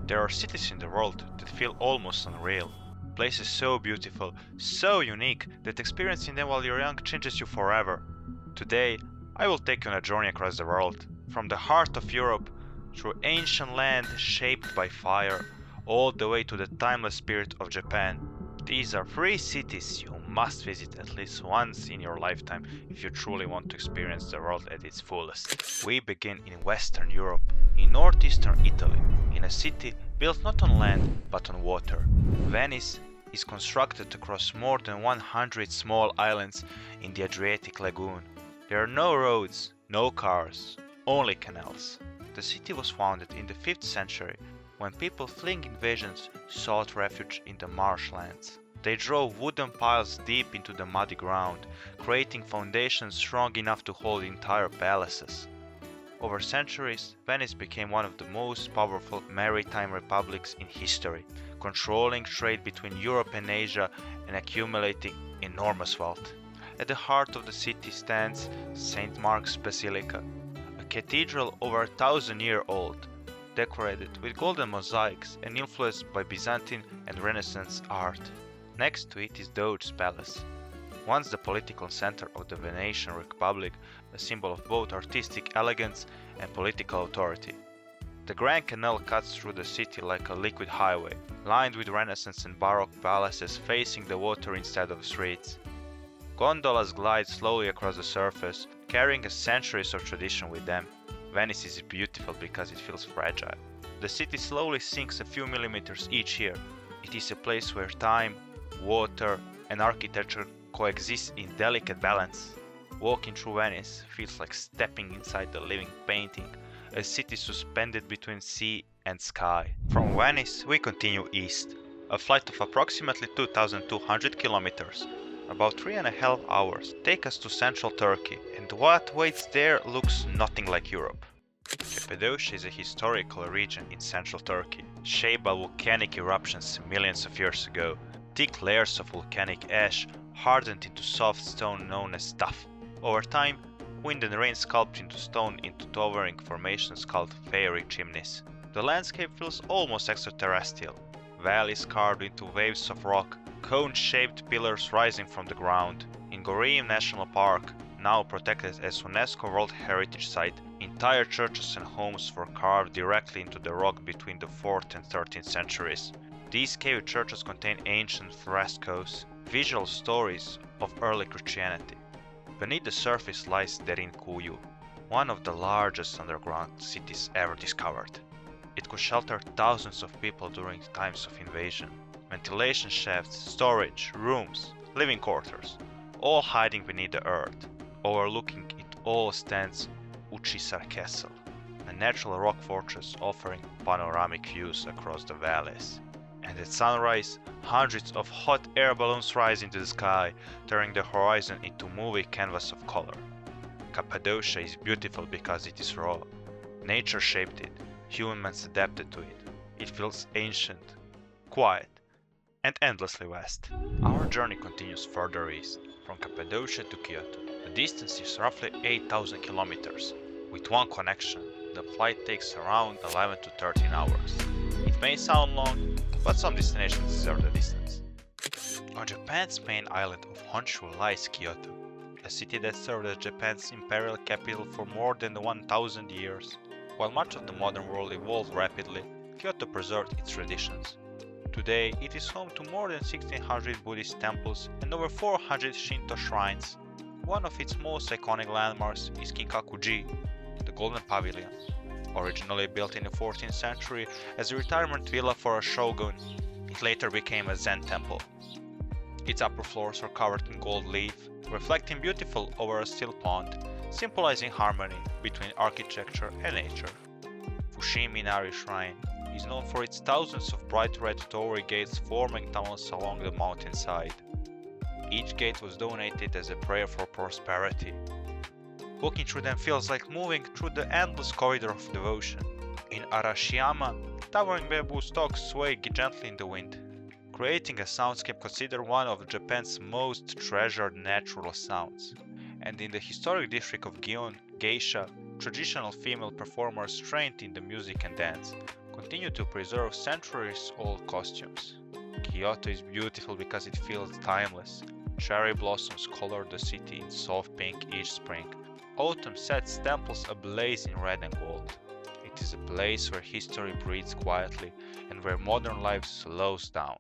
There are cities in the world that feel almost unreal. Places so beautiful, so unique that experiencing them while you're young changes you forever. Today, I will take you on a journey across the world, from the heart of Europe, through ancient land shaped by fire, all the way to the timeless spirit of Japan. These are 3 cities you must visit at least once in your lifetime if you truly want to experience the world at its fullest. We begin in Western Europe, in northeastern Italy, in a city built not on land but on water. Venice is constructed across more than 100 small islands in the Adriatic Lagoon. There are no roads, no cars, only canals. The city was founded in the 5th century when people fleeing invasions sought refuge in the marshlands. They drove wooden piles deep into the muddy ground, creating foundations strong enough to hold entire palaces. Over centuries, Venice became one of the most powerful maritime republics in history, controlling trade between Europe and Asia and accumulating enormous wealth. At the heart of the city stands St. Mark's Basilica, a cathedral over 1,000-year-old, decorated with golden mosaics and influenced by Byzantine and Renaissance art. Next to it is Doge's Palace, once the political center of the Venetian Republic, a symbol of both artistic elegance and political authority. The Grand Canal cuts through the city like a liquid highway, lined with Renaissance and Baroque palaces facing the water instead of streets. Gondolas glide slowly across the surface, carrying centuries of tradition with them. Venice is beautiful because it feels fragile. The city slowly sinks a few millimeters each year. It is a place where time, water, and architecture coexist in delicate balance. Walking through Venice feels like stepping inside a living painting, a city suspended between sea and sky. From Venice, we continue east, a flight of approximately 2,200 kilometers. About 3.5 hours take us to central Turkey, and what waits there looks nothing like Europe. Cappadocia is a historical region in central Turkey, shaped by volcanic eruptions millions of years ago. Thick layers of volcanic ash hardened into soft stone known as tuff. Over time, wind and rain sculpted into stone into towering formations called fiery chimneys. The landscape feels almost extraterrestrial. Valleys carved into waves of rock, cone-shaped pillars rising from the ground. In Gorim National Park, now protected as UNESCO World Heritage Site, entire churches and homes were carved directly into the rock between the 4th and 13th centuries. These cave churches contain ancient frescoes, visual stories of early Christianity. Beneath the surface lies Derin Kuyu, one of the largest underground cities ever discovered. It could shelter thousands of people during times of invasion. Ventilation shafts, storage, rooms, living quarters, all hiding beneath the earth. Overlooking it all stands Uchisar Castle, a natural rock fortress offering panoramic views across the valleys. And at sunrise, hundreds of hot air balloons rise into the sky, turning the horizon into a movie canvas of color. Cappadocia is beautiful because it is raw. Nature shaped it, humans adapted to it. It feels ancient, quiet, and endlessly vast. Our journey continues further east, from Cappadocia to Kyoto. The distance is roughly 8,000 kilometers. With one connection, the flight takes around 11 to 13 hours. It may sound long, but some destinations deserve the distance. On Japan's main island of Honshu lies Kyoto, a city that served as Japan's imperial capital for more than 1,000 years. While much of the modern world evolved rapidly, Kyoto preserved its traditions. Today, it is home to more than 1,600 Buddhist temples and over 400 Shinto shrines. One of its most iconic landmarks is Kinkaku-ji, the Golden Pavilion. Originally built in the 14th century as a retirement villa for a shogun, it later became a Zen temple. Its upper floors are covered in gold leaf, reflecting beautiful over a still pond, symbolizing harmony between architecture and nature. Fushimi Inari Shrine is known for its thousands of bright red torii gates forming tunnels along the mountainside. Each gate was donated as a prayer for prosperity. Walking through them feels like moving through the endless corridor of devotion. In Arashiyama, towering bamboo stalks sway gently in the wind, creating a soundscape considered one of Japan's most treasured natural sounds. And in the historic district of Gion, geisha, traditional female performers trained in the music and dance, continue to preserve centuries-old costumes. Kyoto is beautiful because it feels timeless. Cherry blossoms color the city in soft pink each spring. Autumn sets temples ablaze in red and gold. It is a place where history breathes quietly and where modern life slows down.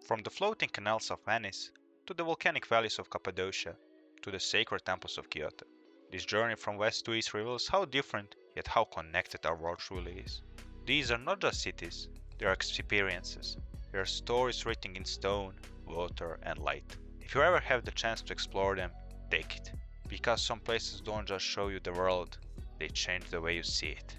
From the floating canals of Venice to the volcanic valleys of Cappadocia to the sacred temples of Kyoto, this journey from west to east reveals how different yet how connected our world truly is. These are not just cities, they are experiences. They are stories written in stone, water, and light. If you ever have the chance to explore them, take it. Because some places don't just show you the world, they change the way you see it.